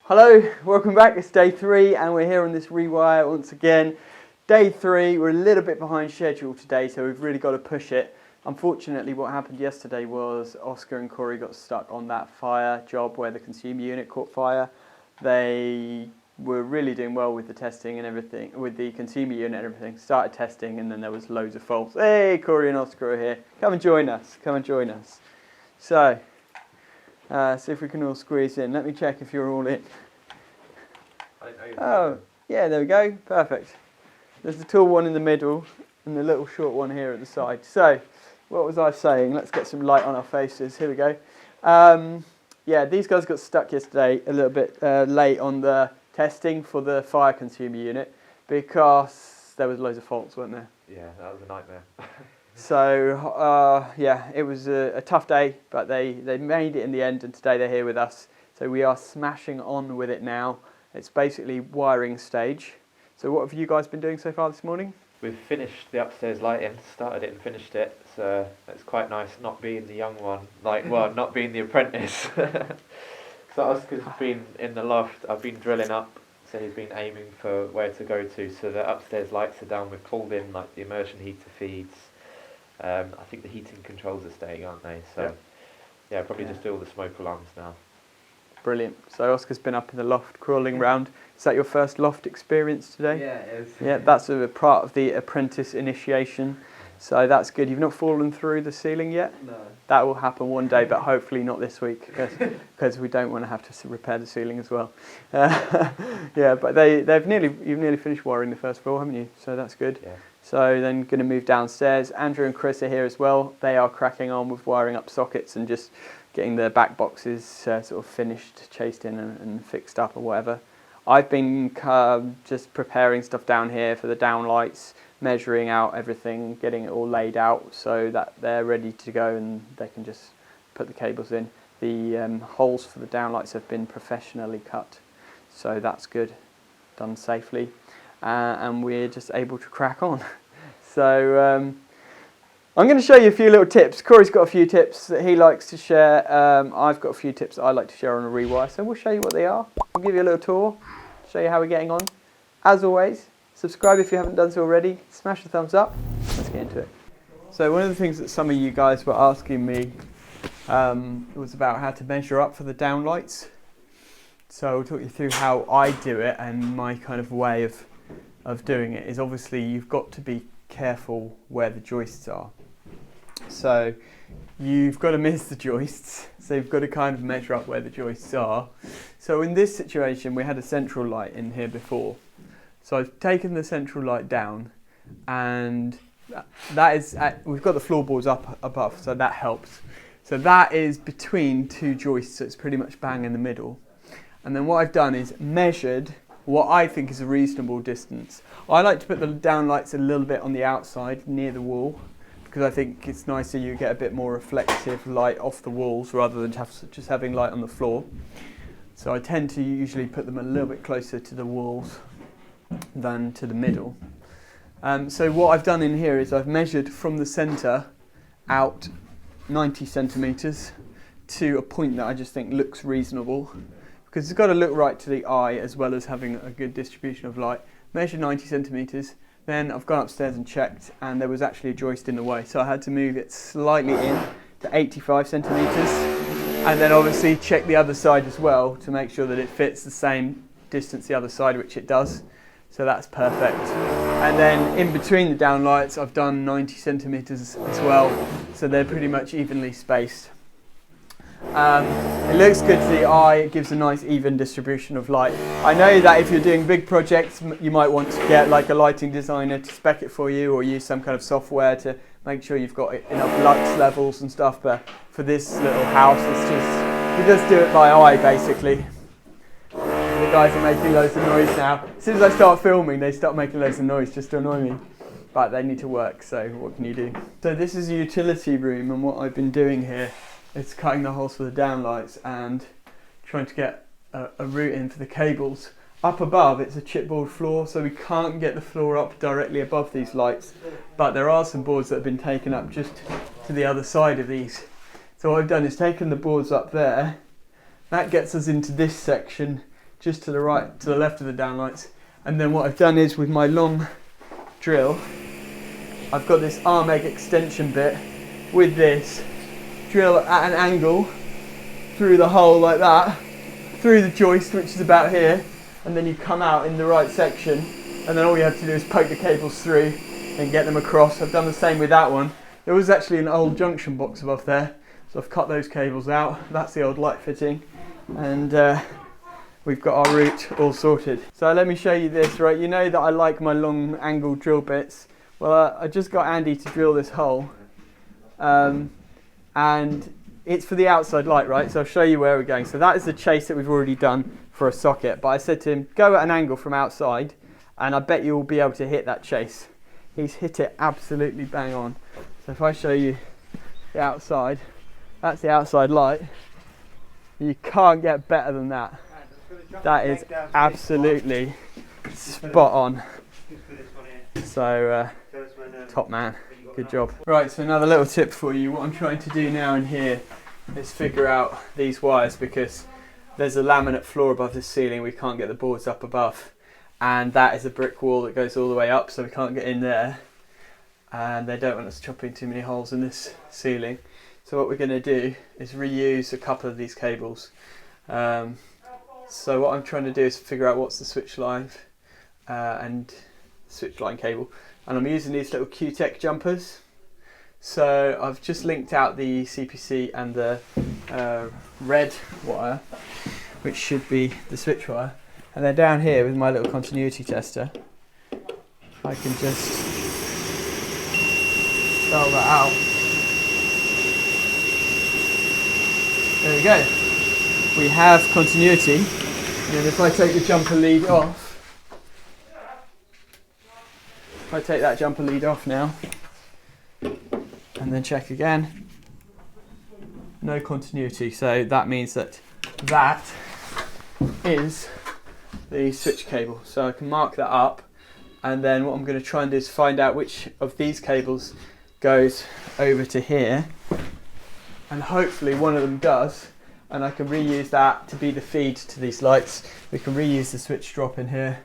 Hello, welcome back. It's day 3 and we're here on this Rewire once again. Day 3, we're a little bit behind schedule today, so we've really got to push it. Unfortunately, what happened yesterday was Oscar and Corey got stuck on that fire job where the consumer unit caught fire. They were really doing well with the testing and everything, with the consumer unit and everything. Started testing and then there was loads of faults. Hey, Corey and Oscar are here. Come and join us, come and join us. So, see if we can all squeeze in. Let me check if you're all in. Oh, yeah, there we go. Perfect. There's the tall one in the middle and the little short one here at the side. So, what was I saying? Let's get some light on our faces. Here we go. Yeah, these guys got stuck yesterday a little bit late on the testing for the fire consumer unit because there was loads of faults, weren't there? Yeah, that was a nightmare. So, yeah, it was a tough day, but they made it in the end, and today they're here with us. So we are smashing on with it now. It's basically wiring stage. So what have you guys been doing so far this morning? We've finished the upstairs lighting, started it and finished it, so it's quite nice not being the young one, not being the apprentice. So Oscar's been in the loft, I've been drilling up, so he's been aiming for where to go to, so the upstairs lights are down, we've called in like the immersion heater feeds. I think the heating controls are staying, aren't they? So yeah, probably just do all the smoke alarms now. Brilliant. So Oscar's been up in the loft, crawling around. Is that your first loft experience today? Yeah, it is. Yeah, that's a part of the apprentice initiation. So that's good. You've not fallen through the ceiling yet? No. That will happen one day, but hopefully not this week, because we don't want to have to repair the ceiling as well. Yeah, but you've nearly finished wiring the first floor, haven't you? So that's good. Yeah. So then going to move downstairs. Andrew and Chris are here as well. They are cracking on with wiring up sockets and just getting the back boxes sort of finished, chased in and fixed up or whatever. I've been just preparing stuff down here for the downlights, measuring out everything, getting it all laid out so that they're ready to go and they can just put the cables in. The holes for the downlights have been professionally cut, so that's good, done safely, and we're just able to crack on. So I'm going to show you a few little tips. Corey's got a few tips that he likes to share. I've got a few tips that I like to share on a Rewire, so we'll show you what they are. We'll give you a little tour, show you how we're getting on. As always, subscribe if you haven't done so already. Smash the thumbs up. Let's get into it. So one of the things that some of you guys were asking me was about how to measure up for the downlights. So I'll talk you through how I do it, and my kind of way of doing it is obviously you've got to be careful where the joists are. So you've got to miss the joists, so you've got to kind of measure up where the joists are. So in this situation we had a central light in here before. So I've taken the central light down, and that is we've got the floorboards up above, so that helps. So that is between two joists, so it's pretty much bang in the middle. And then what I've done is measured what I think is a reasonable distance. I like to put the downlights a little bit on the outside near the wall, because I think it's nicer, you get a bit more reflective light off the walls rather than just having light on the floor. So I tend to usually put them a little bit closer to the walls than to the middle. So what I've done in here is I've measured from the centre out 90 centimetres to a point that I just think looks reasonable, because it's got to look right to the eye as well as having a good distribution of light. Measured 90 centimetres, then I've gone upstairs and checked, and there was actually a joist in the way, so I had to move it slightly in to 85 centimetres, and then obviously check the other side as well to make sure that it fits the same distance the other side, which it does, so that's perfect. And then in between the downlights I've done 90 centimetres as well, so they're pretty much evenly spaced. It looks good to the eye, it gives a nice even distribution of light. I know that if you're doing big projects you might want to get like a lighting designer to spec it for you, or use some kind of software to make sure you've got enough lux levels and stuff, but for this little house we just do it by eye basically. The guys are making loads of noise now. As soon as I start filming they start making loads of noise just to annoy me. But they need to work, so what can you do? So this is a utility room, and what I've been doing here is cutting the holes for the downlights and trying to get a route in for the cables. Up above it's a chipboard floor, so we can't get the floor up directly above these lights, but there are some boards that have been taken up just to the other side of these. So what I've done is taken the boards up there, that gets us into this section just to the right, to the left of the downlights. And then what I've done is with my long drill, I've got this arm egg extension bit with this drill at an angle through the hole like that, through the joist, which is about here, and then you come out in the right section, and then all you have to do is poke the cables through and get them across. I've done the same with that one. There was actually an old junction box above there, so I've cut those cables out. That's the old light fitting, and we've got our route all sorted. So let me show you this, right? You know that I like my long angle drill bits. Well, I just got Andy to drill this hole, and it's for the outside light, right? So I'll show you where we're going. So that is the chase that we've already done for a socket. But I said to him, go at an angle from outside, and I bet you'll be able to hit that chase. He's hit it absolutely bang on. So if I show you the outside, that's the outside light. You can't get better than that. That is absolutely spot on. So, top man. Good job. Right, so another little tip for you. What I'm trying to do now in here is figure out these wires, because there's a laminate floor above the ceiling. We can't get the boards up above, and that is a brick wall that goes all the way up, so we can't get in there, and they don't want us chopping too many holes in this ceiling. So what we're going to do is reuse a couple of these cables. So what I'm trying to do is figure out what's the switch line and switch line cable. And I'm using these little Q-Tech jumpers. So I've just linked out the CPC and the red wire, which should be the switch wire. And then down here with my little continuity tester, I can just spell that out. There we go. We have continuity. And if I take the jumper lead off, if I take that jumper lead off now, and then check again, no continuity. So that means that that is the switch cable. So I can mark that up, and then what I'm going to try and do is find out which of these cables goes over to here, and hopefully one of them does, and I can reuse that to be the feed to these lights. We can reuse the switch drop in here,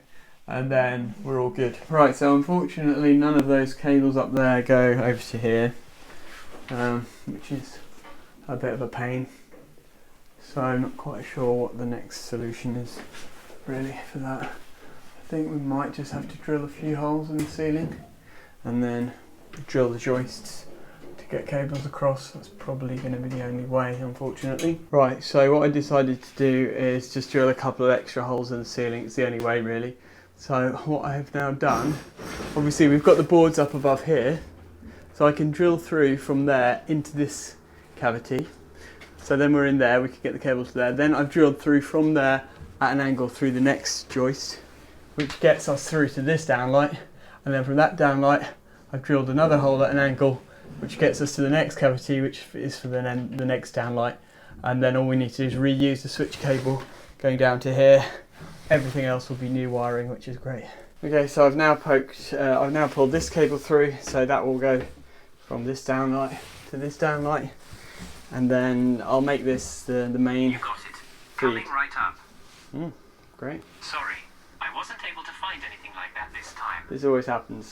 and then we're all good. Right, so unfortunately none of those cables up there go over to here, which is a bit of a pain. So I'm not quite sure what the next solution is really for that. I think we might just have to drill a few holes in the ceiling and then drill the joists to get cables across. That's probably going to be the only way, unfortunately. Right, so what I decided to do is just drill a couple of extra holes in the ceiling. It's the only way really. So what I have now done, obviously we've got the boards up above here, so I can drill through from there into this cavity. So then we're in there, we can get the cable to there. Then I've drilled through from there at an angle through the next joist, which gets us through to this downlight. And then from that downlight, I've drilled another hole at an angle, which gets us to the next cavity, which is for the next downlight. And then all we need to do is reuse the switch cable going down to here. Everything else will be new wiring, which is great. Okay, so I've now pulled this cable through, so that will go from this downlight to this downlight, and then I'll make this the main You got it. feed. Coming right up. Great. Sorry, I wasn't able to find anything like that this time. This always happens.